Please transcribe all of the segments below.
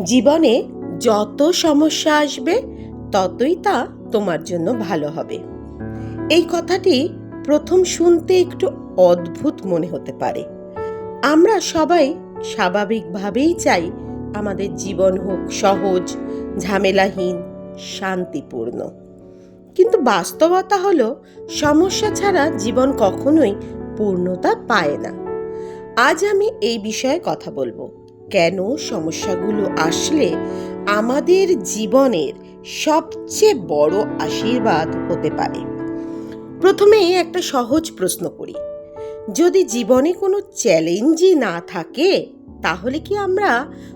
জীবনে যত সমস্যা আসবে ততই তা তোমার জন্য ভালো হবে। এই কথাটি প্রথম শুনতে একটু অদ্ভুত মনে হতে পারে। আমরা সবাই স্বাভাবিকভাবেই চাই আমাদের জীবন হোক সহজ, ঝামেলাহীন, শান্তিপূর্ণ। কিন্তু বাস্তবতা হলো সমস্যা ছাড়া জীবন কখনোই পূর্ণতা পায় না। আজ আমি এই বিষয়ে কথা বলবো, কেন সমস্যাগুলো আসলে আমাদের জীবনের সবচেয়ে বড় আশীর্বাদ হতে পারে। প্রথমেই একটা সহজ প্রশ্ন করি, যদি জীবনে কোনো চ্যালেঞ্জই না থাকে তাহলে কি আমরা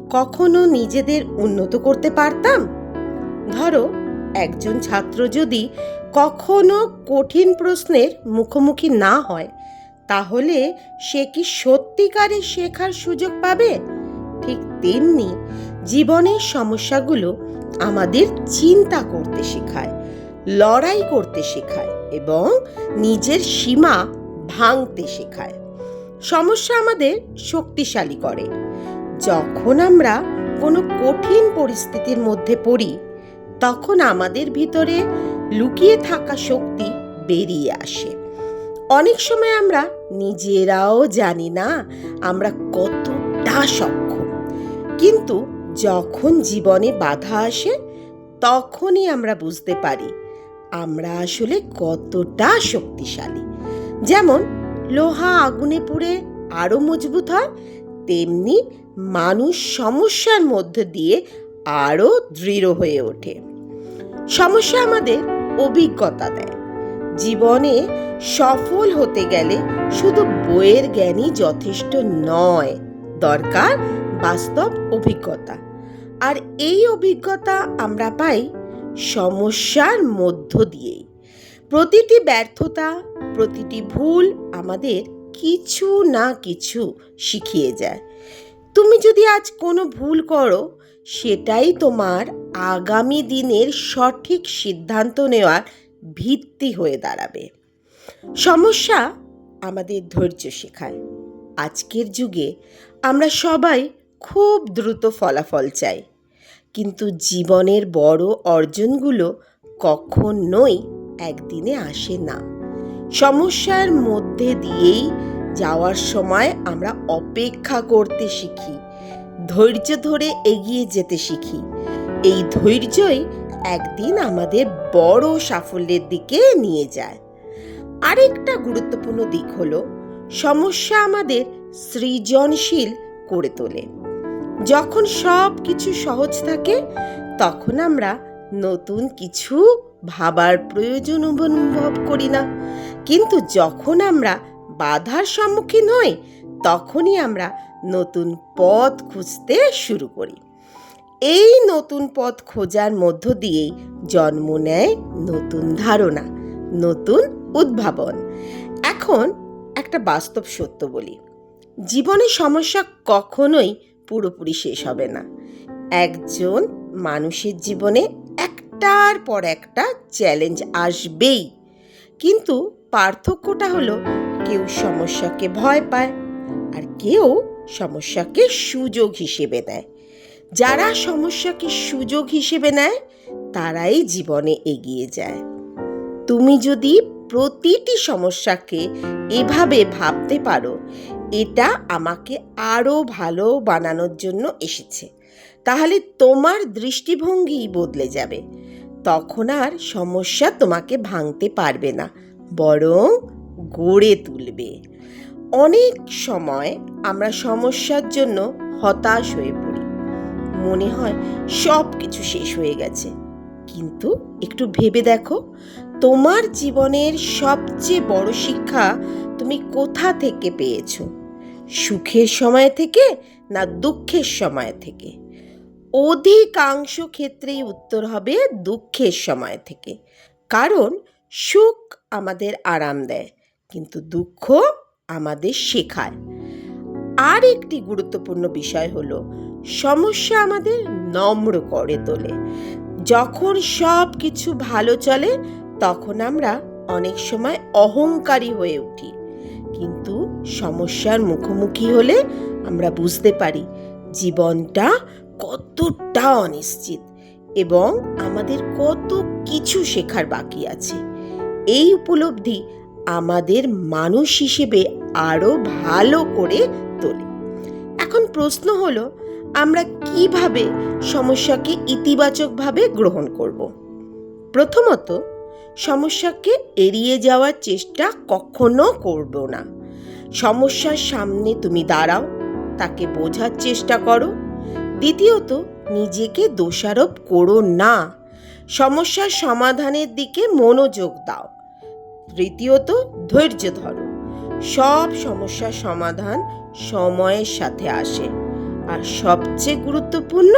কখনো নিজেদের উন্নত করতে পারতাম? ধরো, একজন ছাত্র যদি কখনো কঠিন প্রশ্নের মুখোমুখি না হয়, তাহলে সে কি সত্যিকারের শেখার সুযোগ পাবে? ঠিক তেমনি জীবনের সমস্যাগুলো আমাদের চিন্তা করতে শেখায়, লড়াই করতে শেখায় এবং নিজের সীমা ভাঙতে শেখায়। সমস্যা আমাদের শক্তিশালী করে। যখন আমরা কোনো কঠিন পরিস্থিতির মধ্যে পড়ি, তখন আমাদের ভিতরে লুকিয়ে থাকা শক্তি বেরিয়ে আসে। অনেক সময় আমরা নিজেরাও জানি না আমরা কতটা সক্ষম, কিন্তু যখন জীবনে বাধা আসে তখনই আমরা বুঝতে পারি আমরা আসলে কতটা শক্তিশালী। যেমন লোহা আগুনে পুড়ে আরো মজবুত হয়, তেমনি মানুষ সমস্যার মধ্যে দিয়ে আরো দৃঢ় হয়ে ওঠে। সমস্যা আমাদের অভিজ্ঞতা দেয়। জীবনে সফল হতে গেলে শুধু বইয়ের জ্ঞানই যথেষ্ট নয়, দরকার বাস্তব অভিজ্ঞতা। আর এই অভিজ্ঞতা আমরা পাই সমস্যার মধ্য দিয়েই। প্রতিটি ব্যর্থতা, প্রতিটি ভুল আমাদের কিছু না কিছু শিখিয়ে যায়। তুমি যদি আজ কোনো ভুল করো, সেটাই তোমার আগামী দিনের সঠিক সিদ্ধান্ত নেওয়ার ভিত্তি হয়ে দাঁড়াবে। সমস্যা আমাদের ধৈর্য শেখায়। আজকের যুগে আমরা সবাই খুব দ্রুত ফলাফল চাই, কিন্তু জীবনের বড় অর্জনগুলো কখনোই একদিনে আসে না। সমস্যার মধ্যে দিয়েই যাওয়ার সময় আমরা অপেক্ষা করতে শিখি, ধৈর্য ধরে এগিয়ে যেতে শিখি। এই ধৈর্যই একদিন আমাদের বড় সাফল্যের দিকে নিয়ে যায়। আরেকটা গুরুত্বপূর্ণ দিক হলো, সমস্যা আমাদের সৃজনশীল করে তোলে। যখন সব কিছু সহজ থাকে, তখন আমরা নতুন কিছু ভাবার প্রয়োজন অনুভব করি না। কিন্তু যখন আমরা বাধার সম্মুখীন হই, তখনই আমরা নতুন পথ খুঁজতে শুরু করি। এই নতুন পথ খোঁজার মধ্য দিয়েই জন্ম নেয় নতুন ধারণা, নতুন উদ্ভাবন। এখন একটা বাস্তব সত্য বলি, জীবনের সমস্যা কখনোই পুরোপুরি শেষ হবে না। একজন মানুষের জীবনে একটার পর একটা চ্যালেঞ্জ আসবেই, কিন্তু পার্থক্যটা হলো, কেউ সমস্যাকে ভয় পায় আর কেউ সমস্যাকে সুযোগ হিসেবে নেয়। যারা সমস্যাকে সুযোগ হিসেবে নেয় তারাই জীবনে এগিয়ে যায়। তুমি যদি প্রতিটি সমস্যাকে এভাবে ভাবতে পারো, এটা আমাকে আরো ভালো বানানোর জন্য এসেছে, তাহলে তোমার দৃষ্টিভঙ্গি বদলে যাবে। তখন আর সমস্যা তোমাকে ভাঙতে পারবে না, বরং গড়ে তুলবে। অনেক সময় আমরা সমস্যার জন্য হতাশ হয়ে পড়ি, মনে হয় সব কিছু শেষ হয়ে গেছে। কিন্তু একটু ভেবে দেখো, তোমার জীবনের সবচেয়ে বড় শিক্ষা তুমি কোথা থেকে পেয়েছো? সুখের সময় থেকে না দুঃখের সময় থেকে? অধিকাংশ ক্ষেত্রেই উত্তর হবে দুঃখের সময় থেকে। কারণ সুখ আমাদের আরাম দেয়, কিন্তু দুঃখ আমাদের শেখায়। আর একটি গুরুত্বপূর্ণ বিষয় হলো, সমস্যা আমাদের নম্র করে তোলে। যখন সব কিছু ভালো চলে, তখন আমরা অনেক সময় অহংকারী হয়ে উঠি, কিন্তু সমস্যার মুখোমুখি হলে আমরা বুঝতে পারি জীবনটা কতটা অনিশ্চিত এবং আমাদের কত কিছু শেখার বাকি আছে। এই উপলব্ধি আমাদের মানুষ হিসেবে আরো ভালো করে তোলে। এখন প্রশ্ন হলো, আমরা কিভাবে সমস্যাকে ইতিবাচকভাবে গ্রহণ করব? প্রথমত, সমস্যাকে এড়িয়ে যাওয়ার চেষ্টা কখনো করব না। সমস্যার সামনে তুমি দাঁড়াও, তাকে বোঝার চেষ্টা করো। দ্বিতীয়ত, নিজেকে দোষারোপ করো না, সমস্যার সমাধানের দিকে মনোযোগ দাও। তৃতীয়ত, ধৈর্য ধরো। সব সমস্যার সমাধান সময়ের সাথে আসে। আর সবচেয়ে গুরুত্বপূর্ণ,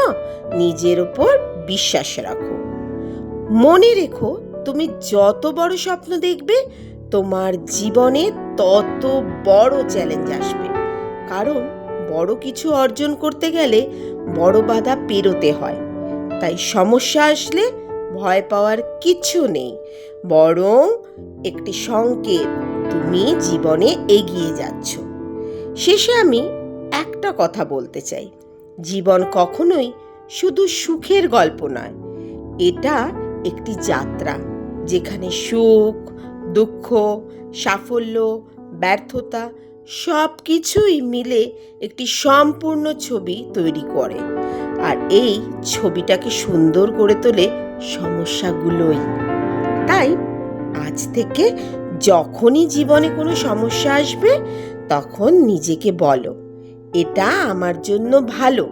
নিজের উপর বিশ্বাস রাখো। মনে রেখো, তুমি যত বড় স্বপ্ন দেখবে, তোমার জীবনে তত বড় চ্যালেঞ্জ আসবে। কারণ বড় কিছু অর্জন করতে গেলে বড় বাধা পেরোতে হয়। তাই সমস্যা আসলে ভয় পাওয়ার কিছু নেই, বরং একটি সংকেত তুমি জীবনে এগিয়ে যাচ্ছ। শেষে আমি একটা কথা বলতে চাই, জীবন কখনোই শুধু সুখের গল্প নয়। এটা একটি যাত্রা, যেখানে সুখ, দুঃখ, সাফল্য, ব্যর্থতা সব কিছুই মিলে একটি সম্পূর্ণ ছবি তৈরি করে। আর এই ছবিটাকে সুন্দর করে তোলে সমস্যাগুলোই। তাই আজ থেকে যখনই জীবনে কোনো সমস্যা আসবে, তখন নিজেকে বলো, এটা আমার জন্য ভালো,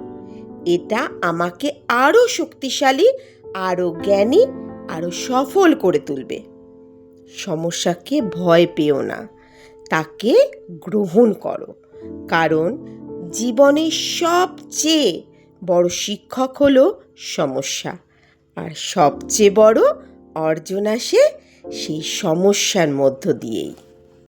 এটা আমাকে আরো শক্তিশালী, আরো জ্ঞানী, আরো সফল করে তুলবে। সমস্যাকে ভয় পেও না, তাকে গ্রহণ করো। কারণ জীবনের সবচেয়ে বড় শিক্ষক হলো সমস্যা, আর সবচেয়ে বড় অর্জন আসে সেই সমস্যার মধ্য দিয়েই।